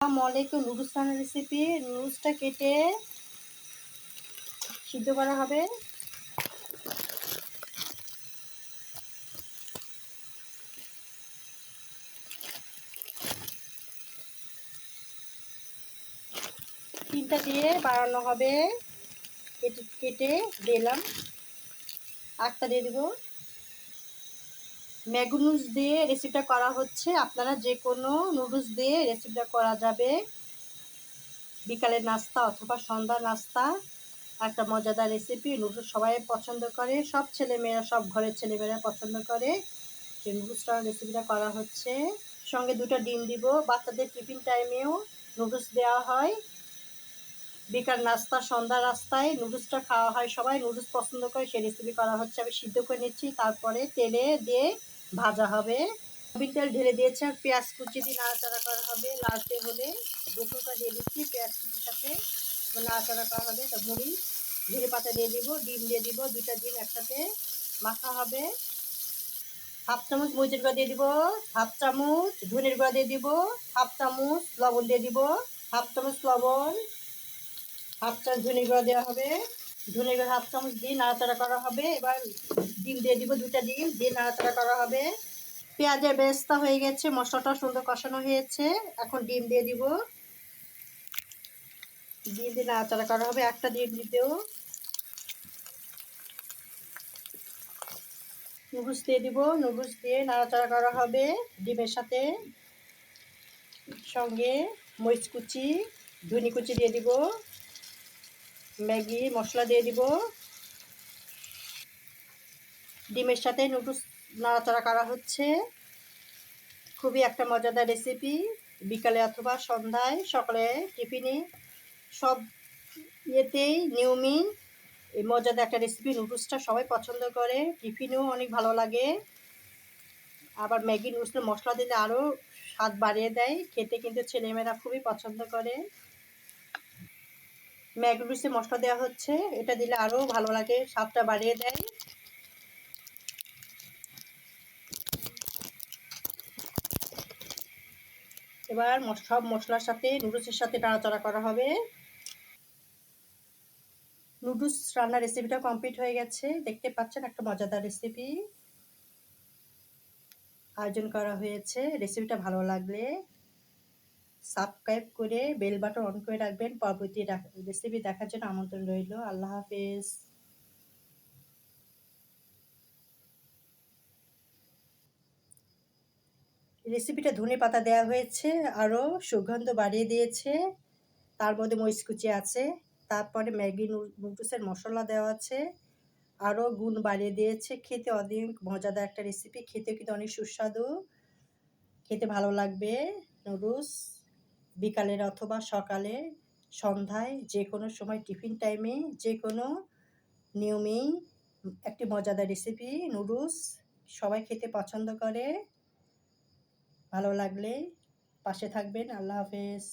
আসসালামাইকুম। নুডলস রান্নার রেসিপি। নুডলসটা কেটে সিদ্ধ করা হবে। তিনটা দিয়ে বানানো হবে। কেটে কেটে দিলাম, আটটা দিয়ে দেবো। ম্যাগি নুডলস দিয়ে রেসিপিটা করা হচ্ছে। আপনারা যে কোনো নুডলস দিয়ে রেসিপিটা করা যাবে। বিকালের নাস্তা অথবা সন্ধ্যার নাস্তা একটা মজাদার রেসিপি। নুডলস সবাই পছন্দ করে, সব ছেলেমেয়েরা, সব ঘরের ছেলেমেয়েরা পছন্দ করে। সেই নুডলসটা রেসিপিটা করা হচ্ছে। সঙ্গে দুটো ডিম দিব। বাচ্চাদের টিফিন টাইমেও নুডলস দেওয়া হয়। বিকাল নাস্তা, সন্ধ্যা নাস্তায় নুডলসটা খাওয়া হয়। সবাই নুডলস পছন্দ করে, সেই রেসিপি করা হচ্ছে। আমি সিদ্ধ করে নিচ্ছি, তারপরে তেলে দিয়ে ভাজা হবে। সয়াবিন তেল ঢেলে দিয়েছে, আর পেঁয়াজ কুচি দিয়ে নাড়াচাড়া করা হবে। লালচে হলে রসুনটা দিয়ে দিচ্ছি পেঁয়াজ কুচির সাথে, নাড়াচাড়া করা হবে। তা মুড়ি ধনে পাতা দিয়ে দিব, ডিম দিয়ে দিব, দুইটা ডিম একসাথে মাখা হবে। হাফ চামচ মরিচের গুঁড়া দিয়ে দিব, হাফ চামচ ধনের গুঁড়া দিয়ে দিব, হাফ চামচ লবণ দিয়ে দিব, হাফ চামচ লবণ, হাফ চামচ ধনের গুঁড়া দেওয়া হবে। ধনের গুঁড়া হাফ চামচ দিয়ে নাড়াচাড়া করা হবে। এবার ডিম দিয়ে দিব, দুটা ডিম দিয়ে নাড়াচাড়া করা হবে। পেঁয়াজের বেরেস্তা হয়ে গেছে, মশলাটা সুন্দর কষানো হয়েছে। এখন ডিম দিয়ে দিব, ডিম দিয়ে নাড়াচাড়া করা হবে। একটা ডিম দিতেও নুডলস দিয়ে দিব, নুডলস দিয়ে নাড়াচাড়া করা হবে ডিমের সাথে। সঙ্গে মরিচ কুচি, ধনে কুচি দিয়ে দিব, ম্যাগি মশলা দিয়ে দিব। ডিমের সাথে নুডলস নাড়াচাড়া করা হচ্ছে। খুবই একটা মজাদার রেসিপি। বিকালে অথবা সন্ধ্যায়, সকালে টিফিনে, সব ইয়েতেই নিয়মিত এই মজাদার একটা রেসিপি। নুডলসটা সবাই পছন্দ করে, টিফিনেও অনেক ভালো লাগে। আবার ম্যাগি নুডলসের মশলা দিলে আরও স্বাদ বাড়িয়ে দেয়। খেতে কিন্তু ছেলেমেয়েরা খুবই পছন্দ করে। ম্যাগি নুডলসে মশলা দেওয়া হচ্ছে, এটা দিলে আরও ভালো লাগে, স্বাদটা বাড়িয়ে দেয়। এবার সব মশলার সাথে নুডলসের সাথে নাড়াচাড়া করা হবে। নুডলস রান্নার রেসিপিটা কমপ্লিট হয়ে গেছে। দেখতে পাচ্ছেন একটা মজাদার রেসিপি আয়োজন করা হয়েছে। রেসিপিটা ভালো লাগলে সাবস্ক্রাইব করে বেল বাটন অন করে রাখবেন। পরবর্তী রেসিপি দেখার জন্য আমন্ত্রণ রইল। আল্লাহ হাফেজ। রেসিপিটা ধনে পাতা দেওয়া হয়েছে, আরও সুগন্ধ বাড়িয়ে দিয়েছে। তার মধ্যে মরিচ কুচি আছে, তারপরে ম্যাগি নুডলসের মশলা দেওয়া আছে, আরও গুণ বাড়িয়ে দিয়েছে। খেতে অনেক মজাদার একটা রেসিপি, খেতে কিন্তু অনেক সুস্বাদু। খেতে ভালো লাগবে। নুডলস বিকালের অথবা সকালে, সন্ধ্যায়, যে কোনো সময় টিফিন টাইমে, যে কোনো নিয়মেই একটি মজাদার রেসিপি। নুডলস সবাই খেতে পছন্দ করে। ভালো লাগলে পাশে থাকবেন। আল্লাহ হাফেজ।